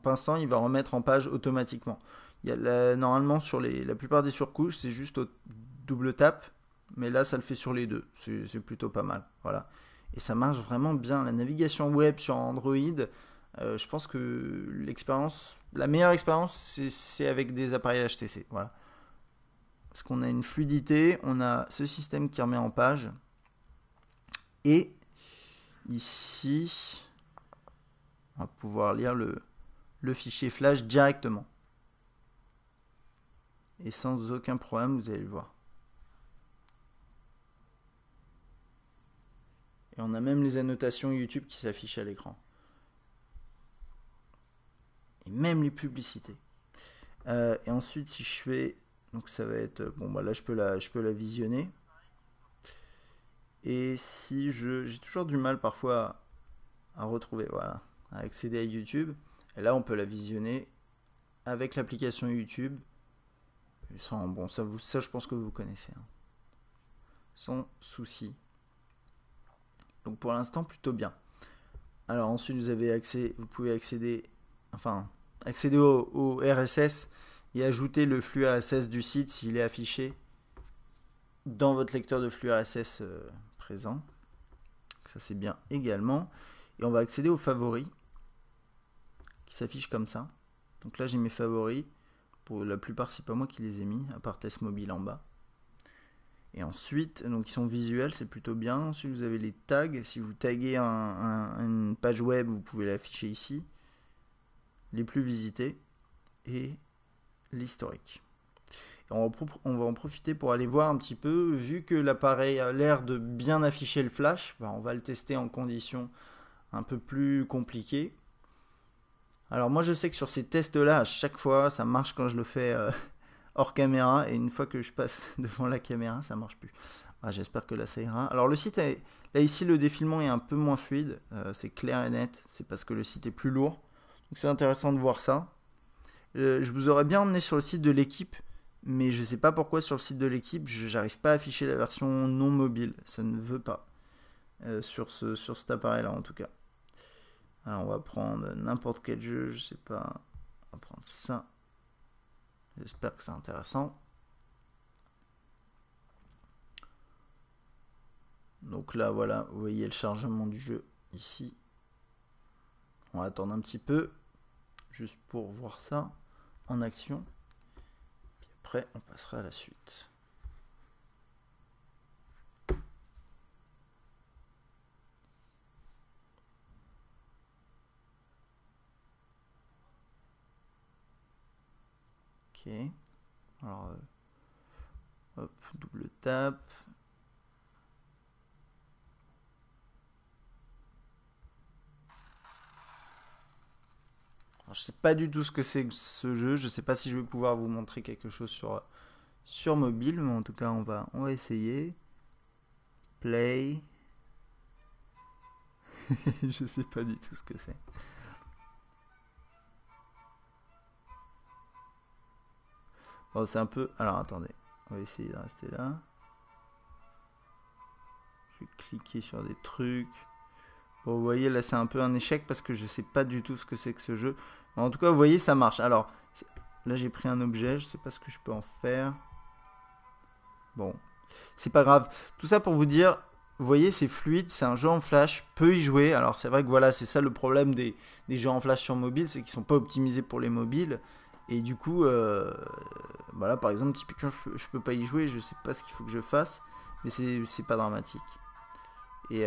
pinçant, il va remettre en page automatiquement. Normalement, sur la plupart des surcouches, c'est juste au double tap. Mais là, ça le fait sur les deux. C'est plutôt pas mal. Voilà. Et ça marche vraiment bien. La navigation web sur Android, je pense que la meilleure expérience, c'est avec des appareils HTC. Voilà. Parce qu'on a une fluidité, on a ce système qui remet en page. Et ici, on va pouvoir lire le fichier flash directement. Et sans aucun problème, vous allez le voir. Et on a même les annotations YouTube qui s'affichent à l'écran. Et même les publicités. Et ensuite, si je fais... Donc ça va être... Bon, bah là, je peux la visionner. Et si j'ai toujours du mal parfois à retrouver, voilà, à accéder à YouTube. Et là, on peut la visionner avec l'application YouTube. Bon, ça, je pense que vous connaissez. Hein. Sans souci. Donc pour l'instant, plutôt bien. Alors ensuite, vous pouvez accéder au RSS et ajouter le flux RSS du site s'il est affiché dans votre lecteur de flux RSS présent. Ça c'est bien également. Et on va accéder aux favoris qui s'affichent comme ça. Donc là j'ai mes favoris. Pour la plupart c'est pas moi qui les ai mis, à part Test Mobile en bas. Et ensuite, donc ils sont visuels, c'est plutôt bien. Ensuite vous avez les tags. Si vous taguez une page web, vous pouvez l'afficher ici. les plus visités et l'historique. On va en profiter pour aller voir un petit peu, vu que l'appareil a l'air de bien afficher le flash, on va le tester en conditions un peu plus compliquées. Alors moi je sais que sur ces tests-là, à chaque fois, ça marche quand je le fais hors caméra, et une fois que je passe devant la caméra, ça marche plus. J'espère que là ça ira. Alors le site, là ici le défilement est un peu moins fluide, c'est clair et net, c'est parce que le site est plus lourd. Donc c'est intéressant de voir ça. Je vous aurais bien emmené sur le site de l'équipe, mais je sais pas pourquoi sur le site de l'équipe, j'arrive pas à afficher la version non mobile. Ça ne veut pas. Sur cet appareil-là en tout cas. Alors on va prendre n'importe quel jeu, je sais pas. On va prendre ça. J'espère que c'est intéressant. Donc là voilà, vous voyez le chargement du jeu ici. On va attendre un petit peu, juste pour voir ça en action. Puis après on passera à la suite. Ok. Alors hop, double tap. Alors, je sais pas du tout ce que c'est que ce jeu. Je sais pas si je vais pouvoir vous montrer quelque chose sur mobile, mais en tout cas on va essayer. Play. Je sais pas du tout ce que c'est. Bon, c'est un peu... Alors attendez, on va essayer de rester là. Je vais cliquer sur des trucs. Bon, vous voyez, là c'est un peu un échec parce que je sais pas du tout ce que c'est que ce jeu. Bon, en tout cas, vous voyez, ça marche. Alors, là j'ai pris un objet, je sais pas ce que je peux en faire. Bon, c'est pas grave. Tout ça pour vous dire, vous voyez, c'est fluide, c'est un jeu en flash, peut y jouer. Alors c'est vrai que voilà, c'est ça le problème des jeux en flash sur mobile, c'est qu'ils sont pas optimisés pour les mobiles. Et du coup, voilà, par exemple, typiquement, je peux pas y jouer, je sais pas ce qu'il faut que je fasse, mais c'est pas dramatique. Et,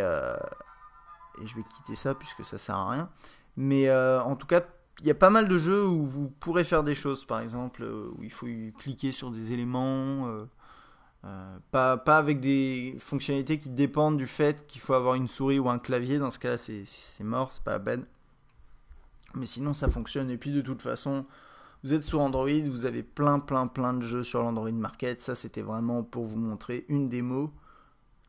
je vais quitter ça puisque ça sert à rien. Mais en tout cas, il y a pas mal de jeux où vous pourrez faire des choses, par exemple, où il faut cliquer sur des éléments. Pas avec des fonctionnalités qui dépendent du fait qu'il faut avoir une souris ou un clavier. Dans ce cas-là, c'est mort, c'est pas la peine. Mais sinon, ça fonctionne. Et puis, de toute façon, vous êtes sur Android, vous avez plein de jeux sur l'Android Market. Ça, c'était vraiment pour vous montrer une démo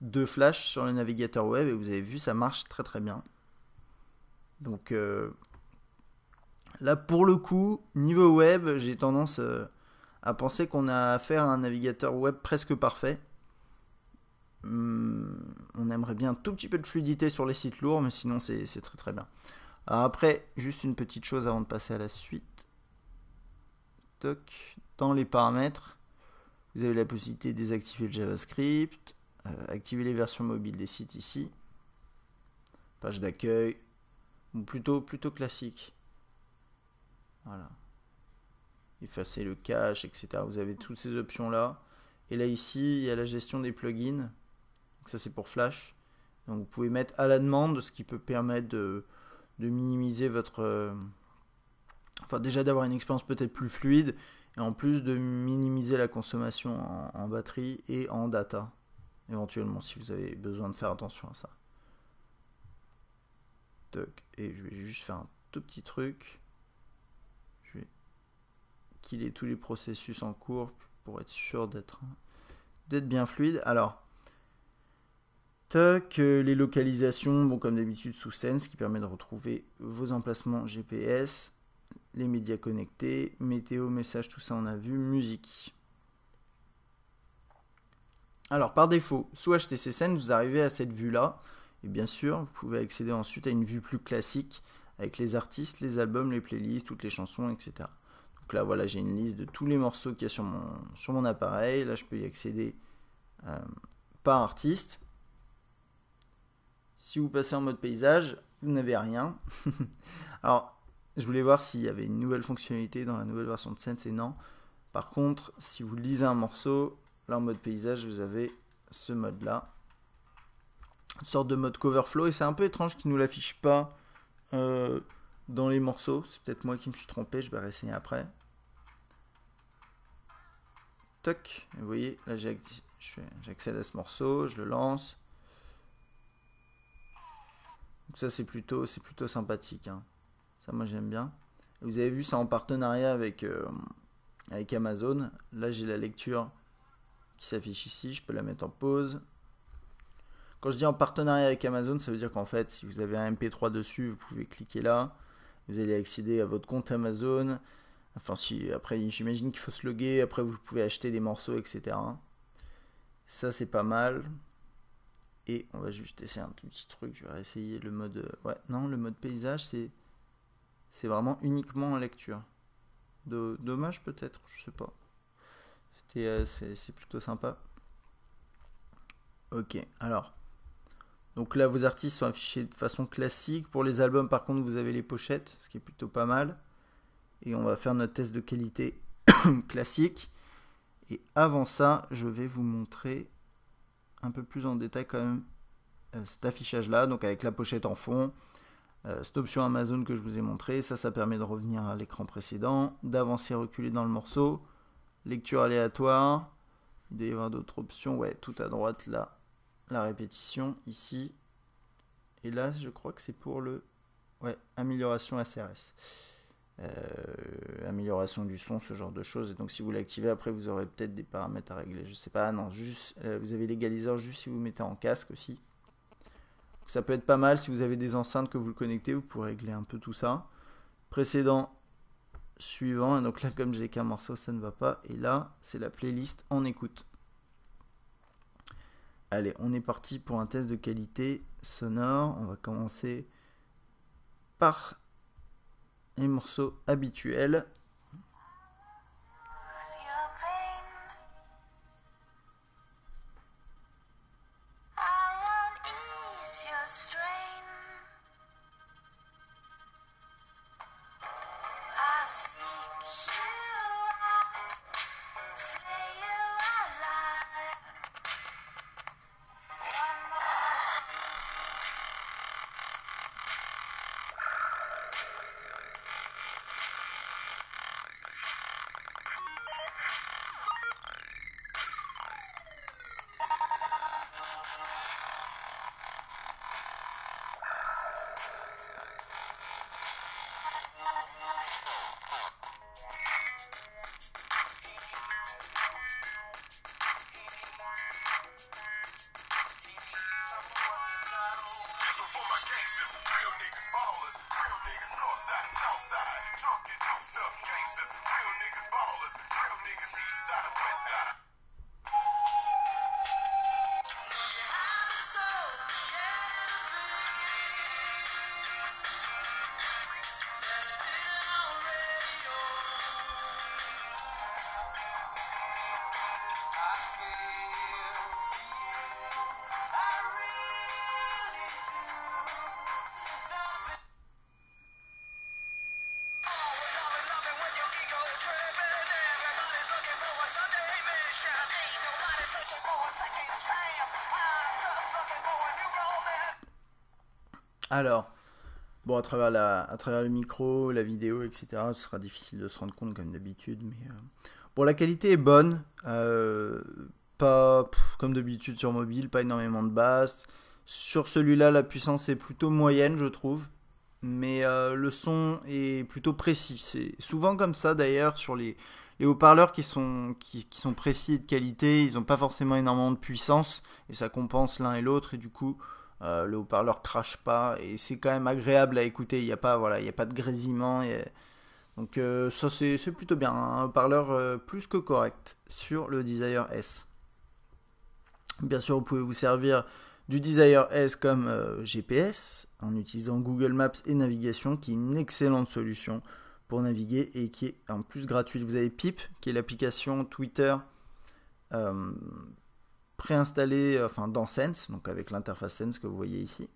de Flash sur le navigateur web. Et vous avez vu, ça marche très bien. Donc, là, pour le coup, niveau web, j'ai tendance à penser qu'on a affaire à un navigateur web presque parfait. On aimerait bien un tout petit peu de fluidité sur les sites lourds, mais sinon c'est très bien. Alors après, juste une petite chose avant de passer à la suite. Toc. Dans les paramètres, vous avez la possibilité de désactiver le JavaScript, activer les versions mobiles des sites ici, page d'accueil, plutôt classique. Voilà. Effacer le cache, etc. Vous avez toutes ces options là. Et là ici, il y a la gestion des plugins. Donc ça c'est pour Flash. Donc vous pouvez mettre à la demande, ce qui peut permettre de minimiser votre... enfin déjà d'avoir une expérience peut-être plus fluide, et en plus de minimiser la consommation en batterie et en data, éventuellement si vous avez besoin de faire attention à ça. Toc. Et je vais juste faire un tout petit truc. Je vais killer tous les processus en cours pour être sûr d'être bien fluide. Alors, les localisations, bon, comme d'habitude sous Sense, qui permet de retrouver vos emplacements GPS, les médias connectés, météo, messages, tout ça on a vu, musique. Alors par défaut, sous HTC Sense, vous arrivez à cette vue-là, et bien sûr, vous pouvez accéder ensuite à une vue plus classique, avec les artistes, les albums, les playlists, toutes les chansons, etc. Donc là, voilà, j'ai une liste de tous les morceaux qu'il y a sur mon appareil. Là, je peux y accéder par artiste. Si vous passez en mode paysage, vous n'avez rien. Alors, je voulais voir s'il y avait une nouvelle fonctionnalité dans la nouvelle version de Sense, et non. Par contre, si vous lisez un morceau, là en mode paysage, vous avez ce mode-là. Une sorte de mode cover flow, et c'est un peu étrange qu'il ne nous l'affiche pas dans les morceaux. C'est peut-être moi qui me suis trompé, je vais réessayer après. Toc, vous voyez, là j'accède à ce morceau, je le lance. Donc ça c'est plutôt sympathique, hein. Ça moi j'aime bien. Vous avez vu, ça en partenariat avec Amazon. Là j'ai la lecture qui s'affiche ici, je peux la mettre en pause. Quand je dis en partenariat avec Amazon, ça veut dire qu'en fait, si vous avez un MP3 dessus, vous pouvez cliquer là. Vous allez accéder à votre compte Amazon. Enfin, si après, j'imagine qu'il faut se loguer. Après, vous pouvez acheter des morceaux, etc. Ça, c'est pas mal. Et on va juste essayer un tout petit truc. Je vais essayer le mode... Ouais, non, le mode paysage, c'est vraiment uniquement en lecture. Dommage peut-être, je sais pas. C'est plutôt sympa. Ok, alors... Donc là, vos artistes sont affichés de façon classique. Pour les albums, par contre, vous avez les pochettes, ce qui est plutôt pas mal. Et on va faire notre test de qualité classique. Et avant ça, je vais vous montrer un peu plus en détail quand même cet affichage-là, donc avec la pochette en fond. Cette option Amazon que je vous ai montré, ça permet de revenir à l'écran précédent, d'avancer, reculer dans le morceau, lecture aléatoire. Il doit y avoir d'autres options, ouais, tout à droite là. La répétition ici, et là je crois que c'est pour le amélioration SRS, amélioration du son, ce genre de choses. Et donc si vous l'activez, après vous aurez peut-être des paramètres à régler, je sais pas. Non, juste vous avez l'égaliseur juste si vous mettez en casque aussi. Ça peut être pas mal si vous avez des enceintes que vous le connectez, vous pourrez régler un peu tout ça. Précédent, suivant, et donc là comme j'ai qu'un morceau ça ne va pas, et là c'est la playlist en écoute. Allez, on est parti pour un test de qualité sonore. On va commencer par les morceaux habituels. Alors, bon, à travers le micro, la vidéo, etc., ce sera difficile de se rendre compte comme d'habitude, mais bon, la qualité est bonne, pas comme d'habitude sur mobile, pas énormément de basse. Sur celui-là, la puissance est plutôt moyenne, je trouve, mais le son est plutôt précis. C'est souvent comme ça d'ailleurs sur les haut-parleurs qui sont précis et de qualité, ils n'ont pas forcément énormément de puissance et ça compense l'un et l'autre, et du coup le haut-parleur crache pas et c'est quand même agréable à écouter. Il n'y a pas de grésillement. Donc ça c'est plutôt bien. Un haut-parleur plus que correct sur le Desire S. Bien sûr, vous pouvez vous servir du Desire S comme GPS en utilisant Google Maps et navigation, qui est une excellente solution pour naviguer et qui est en plus gratuite. Vous avez Pip, qui est l'application Twitter préinstallée dans Sense, donc avec l'interface Sense que vous voyez ici.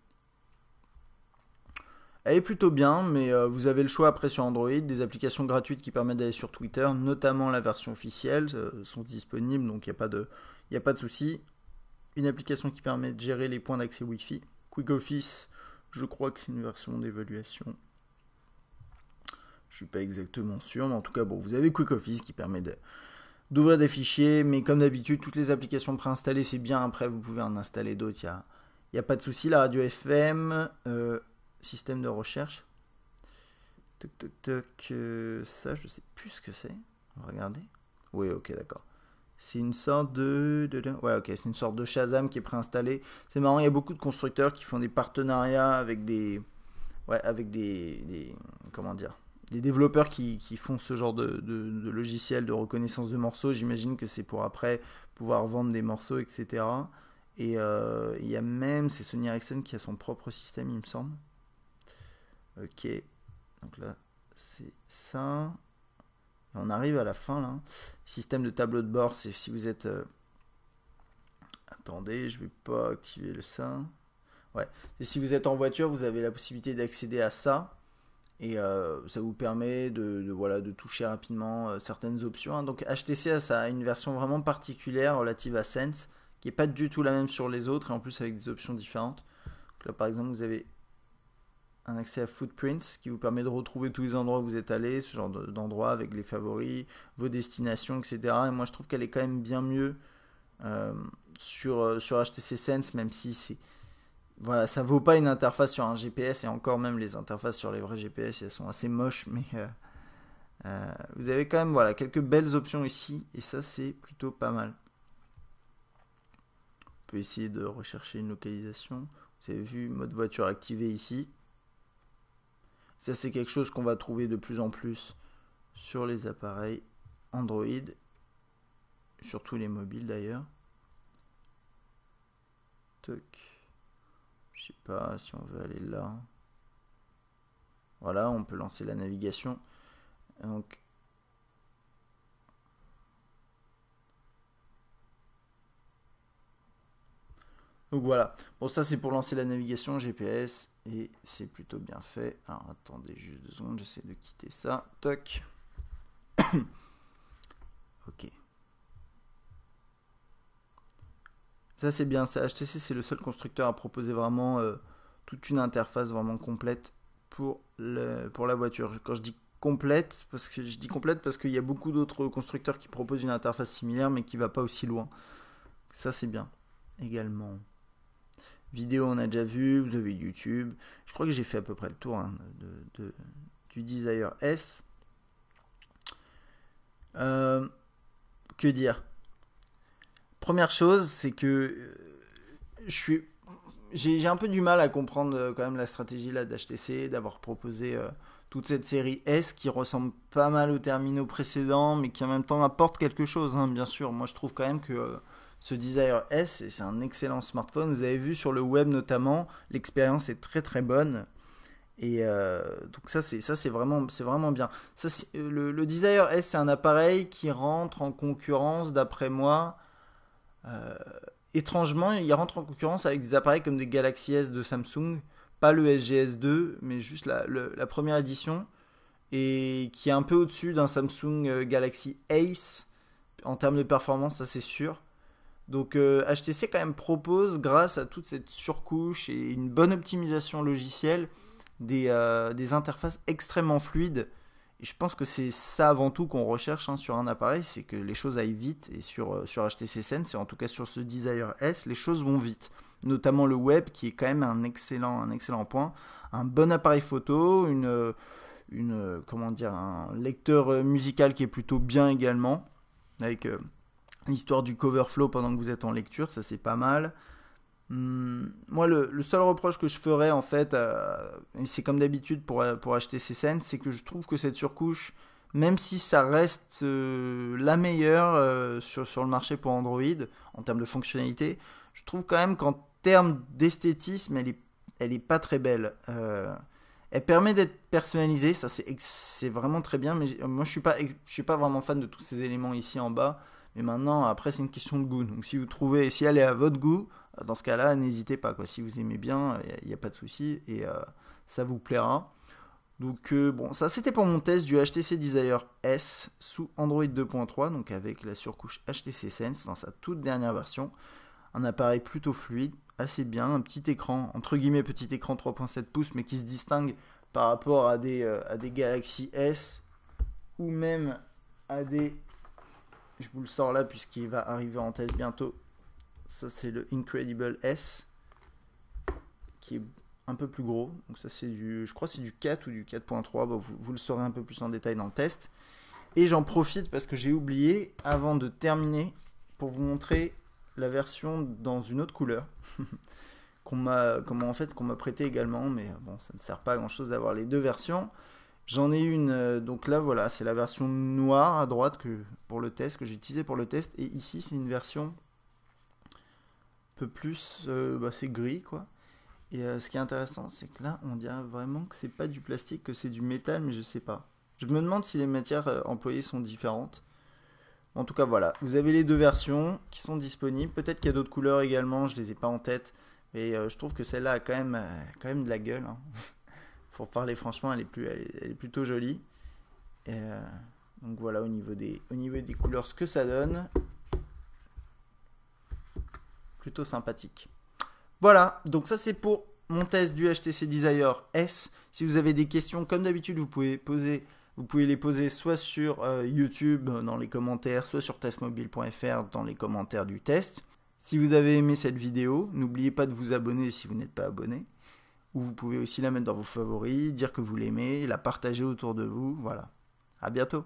Elle est plutôt bien, mais vous avez le choix après sur Android, des applications gratuites qui permettent d'aller sur Twitter, notamment la version officielle, sont disponibles, donc il n'y a pas de souci. Une application qui permet de gérer les points d'accès Wi-Fi. QuickOffice, je crois que c'est une version d'évaluation. suis pas exactement sûr, mais en tout cas, bon, vous avez Quick Office qui permet d'ouvrir des fichiers, mais comme d'habitude, toutes les applications préinstallées, c'est bien. Après, vous pouvez en installer d'autres, il y a pas de souci. La radio FM, système de recherche. Toc, toc, toc. Ça, je sais plus ce que c'est. On va regarder. Oui, ok, d'accord. C'est une sorte Ouais, ok, c'est une sorte de Shazam qui est préinstallé. C'est marrant, il y a beaucoup de constructeurs qui font des partenariats avec des... Ouais, avec comment dire, des développeurs qui font ce genre de logiciel de reconnaissance de morceaux. J'imagine que c'est pour après pouvoir vendre des morceaux, etc. Et il y a même, c'est Sony Ericsson qui a son propre système, il me semble. Ok, donc là, c'est ça. Et on arrive à la fin, là. Système de tableau de bord, c'est si vous êtes... Attendez, je vais pas activer le ça. Ouais. Et si vous êtes en voiture, vous avez la possibilité d'accéder à ça. Et ça vous permet voilà, de toucher rapidement certaines options, hein. Donc HTC ça a une version vraiment particulière relative à Sense, qui n'est pas du tout la même sur les autres, et en plus avec des options différentes. Donc là par exemple vous avez un accès à Footprints qui vous permet de retrouver tous les endroits où vous êtes allé, ce genre d'endroits avec les favoris, vos destinations, etc. Et moi je trouve qu'elle est quand même bien mieux sur HTC Sense, même si c'est... Voilà, ça vaut pas une interface sur un GPS, et encore même les interfaces sur les vrais GPS, elles sont assez moches, mais vous avez quand même voilà, quelques belles options ici, et ça c'est plutôt pas mal. On peut essayer de rechercher une localisation. Vous avez vu, mode voiture activé ici. Ça c'est quelque chose qu'on va trouver de plus en plus sur les appareils Android, surtout les mobiles d'ailleurs. Toc. Je sais pas si on veut aller là. Voilà, on peut lancer la navigation. Donc voilà. Bon, ça c'est pour lancer la navigation GPS et c'est plutôt bien fait. Alors attendez juste 2 secondes, j'essaie de quitter ça. Toc. Ok. Ça c'est bien. HTC c'est le seul constructeur à proposer vraiment toute une interface vraiment complète pour la voiture. Quand je dis complète, parce qu'il y a beaucoup d'autres constructeurs qui proposent une interface similaire mais qui va pas aussi loin. Ça c'est bien. Également. Vidéo on a déjà vu, vous avez YouTube. Je crois que j'ai fait à peu près le tour, hein, du Desire S. Que dire? Première chose, c'est que j'ai un peu du mal à comprendre quand même la stratégie là d'HTC, d'avoir proposé toute cette série S qui ressemble pas mal aux terminaux précédents, mais qui en même temps apporte quelque chose, hein, bien sûr. Moi je trouve quand même que ce Desire S, c'est un excellent smartphone. Vous avez vu sur le web notamment, l'expérience est très très bonne. Et donc ça c'est vraiment bien. Ça, le Desire S, c'est un appareil qui rentre en concurrence, d'après moi. Euh, Étrangement, il rentre en concurrence avec des appareils comme des Galaxy S de Samsung, pas le SGS2, mais juste la première édition, et qui est un peu au-dessus d'un Samsung Galaxy Ace en termes de performance, ça c'est sûr. Donc HTC quand même propose, grâce à toute cette surcouche et une bonne optimisation logicielle, des interfaces extrêmement fluides. Et je pense que c'est ça avant tout qu'on recherche, hein, sur un appareil, c'est que les choses aillent vite. Et sur HTC Sense, et en tout cas sur ce Desire S, les choses vont vite. Notamment le web, qui est quand même un excellent point. Un bon appareil photo, comment dire, un lecteur musical qui est plutôt bien également, avec l'histoire du cover flow pendant que vous êtes en lecture, ça c'est pas mal. Moi, le seul reproche que je ferais, en fait, et c'est comme d'habitude pour HTC Sense, c'est que je trouve que cette surcouche, même si ça reste la meilleure sur le marché pour Android, en termes de fonctionnalité, je trouve quand même qu'en termes d'esthétisme, elle est pas très belle. Elle permet d'être personnalisée, ça c'est vraiment très bien, mais moi je suis pas vraiment fan de tous ces éléments ici en bas. Mais maintenant, après, c'est une question de goût. Donc si vous trouvez, si elle est à votre goût, dans ce cas-là, n'hésitez pas, quoi. Si vous aimez bien, il n'y a pas de souci, et ça vous plaira. Donc bon, ça c'était pour mon test du HTC Desire S sous Android 2.3, donc avec la surcouche HTC Sense dans sa toute dernière version. Un appareil plutôt fluide, assez bien, un petit écran, entre guillemets petit écran 3.7 pouces, mais qui se distingue par rapport à des Galaxy S ou même à des... Je vous le sors là puisqu'il va arriver en test bientôt. Ça c'est le Incredible S qui est un peu plus gros. Donc ça c'est du, je crois que c'est du 4 ou du 4.3. Bon, vous le saurez un peu plus en détail dans le test. Et j'en profite parce que j'ai oublié avant de terminer pour vous montrer la version dans une autre couleur qu'on m'a prêté également, mais bon, ça ne me sert pas à grand chose d'avoir les deux versions. J'en ai une, donc là voilà, c'est la version noire à droite pour le test, que j'ai utilisé pour le test, et ici c'est une version un peu plus, c'est gris quoi. Et ce qui est intéressant, c'est que là on dirait vraiment que c'est pas du plastique, que c'est du métal, mais je sais pas. Je me demande si les matières employées sont différentes. En tout cas voilà, vous avez les deux versions qui sont disponibles. Peut-être qu'il y a d'autres couleurs également, je les ai pas en tête. Et je trouve que celle-là a quand même de la gueule. Hein. Pour parler franchement, elle est plutôt jolie. Et, donc voilà au niveau des couleurs ce que ça donne. Plutôt sympathique. Voilà, donc ça c'est pour mon test du HTC Desire S. Si vous avez des questions, comme d'habitude, vous pouvez les poser soit sur YouTube dans les commentaires, soit sur testmobile.fr dans les commentaires du test. Si vous avez aimé cette vidéo, n'oubliez pas de vous abonner si vous n'êtes pas abonné. Ou vous pouvez aussi la mettre dans vos favoris, dire que vous l'aimez, la partager autour de vous. Voilà. À bientôt.